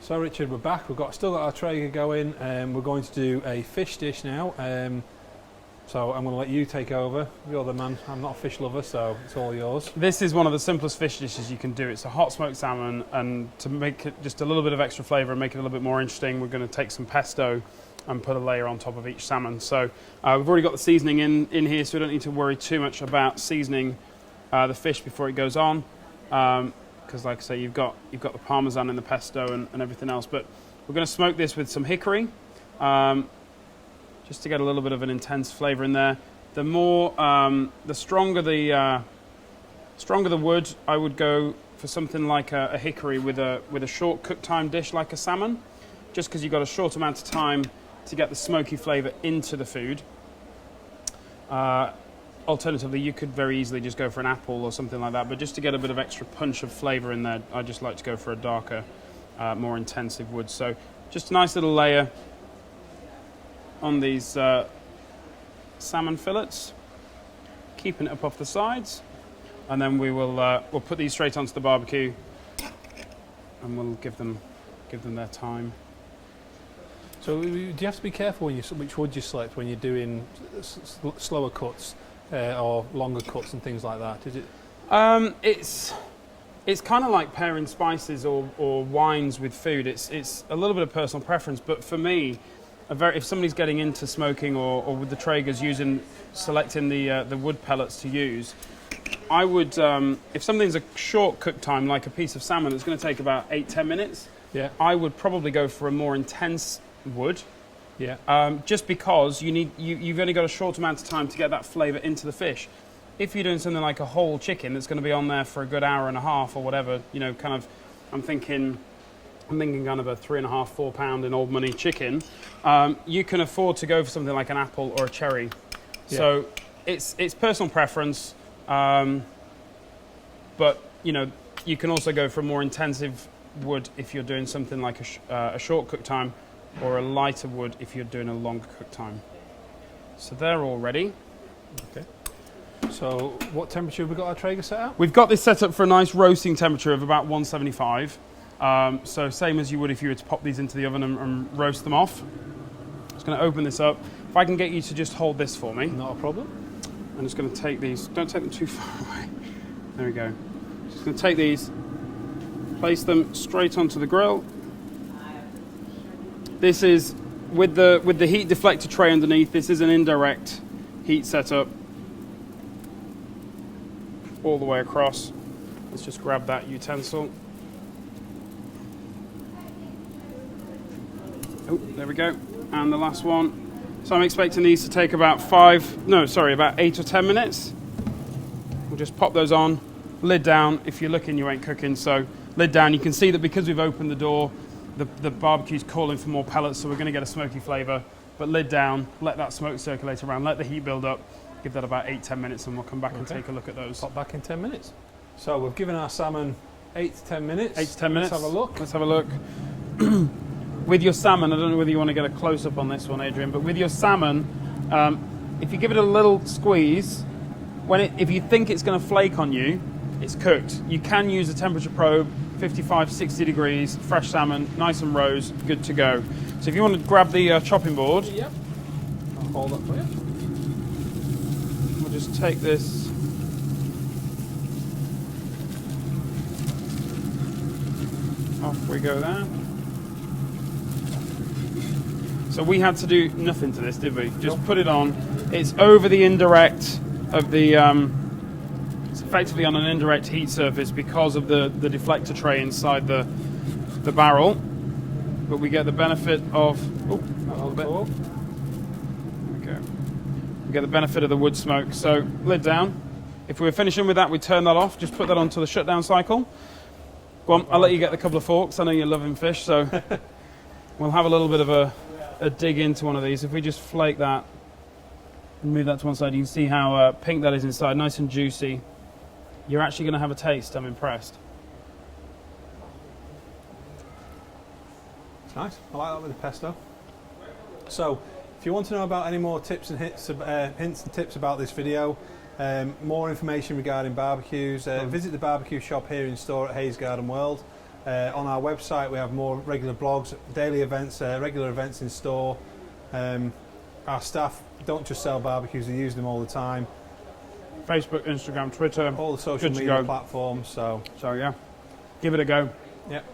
So Richard, we're back. Still got our Traeger going, and we're going to do a fish dish now. So I'm going to let you take over. You're the man. I'm not a fish lover, so it's all yours. This is one of the simplest fish dishes you can do. It's a hot smoked salmon, and to make it just a little bit of extra flavour and make it a little bit more interesting, we're going to take some pesto and put a layer on top of each salmon. So we've already got the seasoning in here, so we don't need to worry too much about seasoning the fish before it goes on. Because like I say, you've got the parmesan and the pesto and everything else. But we're going to smoke this with some hickory, just to get a little bit of an intense flavour in there. The stronger the wood, I would go for something like a hickory with a short cook time dish like a salmon, just because you've got a short amount of time to get the smoky flavour into the food. Alternatively, you could very easily just go for an apple or something like that, but just to get a bit of extra punch of flavour in there, I just like to go for a darker, more intensive wood. So just a nice little layer on these salmon fillets, keeping it up off the sides, and then we'll put these straight onto the barbecue, and we'll give them their time. So do you have to be careful which wood you select when you're doing slower cuts? Or longer cuts and things like that? Is it? It's kind of like pairing spices or wines with food. It's a little bit of personal preference, but for me, if somebody's getting into smoking or with the Traegers selecting the wood pellets to use, I would if something's a short cook time like a piece of salmon that's going to take about 8-10 minutes, I would probably go for a more intense wood. Yeah. Just because you've only got a short amount of time to get that flavour into the fish. If you're doing something like a whole chicken that's going to be on there for a good hour and a half or whatever, I'm thinking kind of a 3.5-4 pound in old money chicken. You can afford to go for something like an apple or a cherry. Yeah. So it's personal preference, but you can also go for a more intensive wood if you're doing something like a short cook time, or a lighter wood if you're doing a longer cook time. So they're all ready. Okay. So what temperature have we got our Traeger set at? We've got this set up for a nice roasting temperature of about 175. So same as you would if you were to pop these into the oven and roast them off. Just going to open this up. If I can get you to just hold this for me. Not a problem. I'm just going to take these. Don't take them too far away. There we go. Just going to take these, place them straight onto the grill. This is with the heat deflector tray underneath. This is an indirect heat setup all the way across. Let's just grab that utensil. Oh, there we go. And the last one. So I'm expecting these to take about 8 or 10 minutes. We'll just pop those on, lid down. If you're looking, you ain't cooking, so lid down. You can see that because we've opened the door, the barbecue's calling for more pellets, so we're going to get a smoky flavour. But lid down, let that smoke circulate around, let the heat build up, give that about 8-10 minutes, and we'll come back and take a look at those. Pop back in 10 minutes. So we've given our salmon 8 to 10 minutes. 8 to 10 minutes. Let's have a look. Let's have a look. With your salmon, I don't know whether you want to get a close-up on this one, Adrian, but with your salmon, if you give it a little squeeze, if you think it's going to flake on you, it's cooked. You can use a temperature probe, 55, 60 degrees, fresh salmon, nice and rose, good to go. So if you want to grab the chopping board, yep, I'll hold that for you. We'll just take this. Off we go there. So we had to do nothing to this, did we? Just put it on. It's over the indirect of the. It's effectively on an indirect heat surface because of the deflector tray inside the barrel, but we get the benefit of. Oh, a little bit. There we go. We get the benefit of the wood smoke. So lid down. If we were finishing with that, we'd turn that off. Just put that onto the shutdown cycle. Go on, I'll let you get a couple of forks. I know you're loving fish, so we'll have a little bit of a dig into one of these. If we just flake that and move that to one side, you can see how pink that is inside, nice and juicy. You're actually going to have a taste. I'm impressed. It's nice. I like that with the pesto. So, if you want to know about any more tips and hints and tips about this video, more information regarding barbecues, visit the barbecue shop here in store at Hayes Garden World. On our website, we have more regular blogs, daily events, regular events in store. Our staff don't just sell barbecues; they use them all the time. Facebook, Instagram, Twitter, all the social media platforms. So yeah, give it a go. Yep.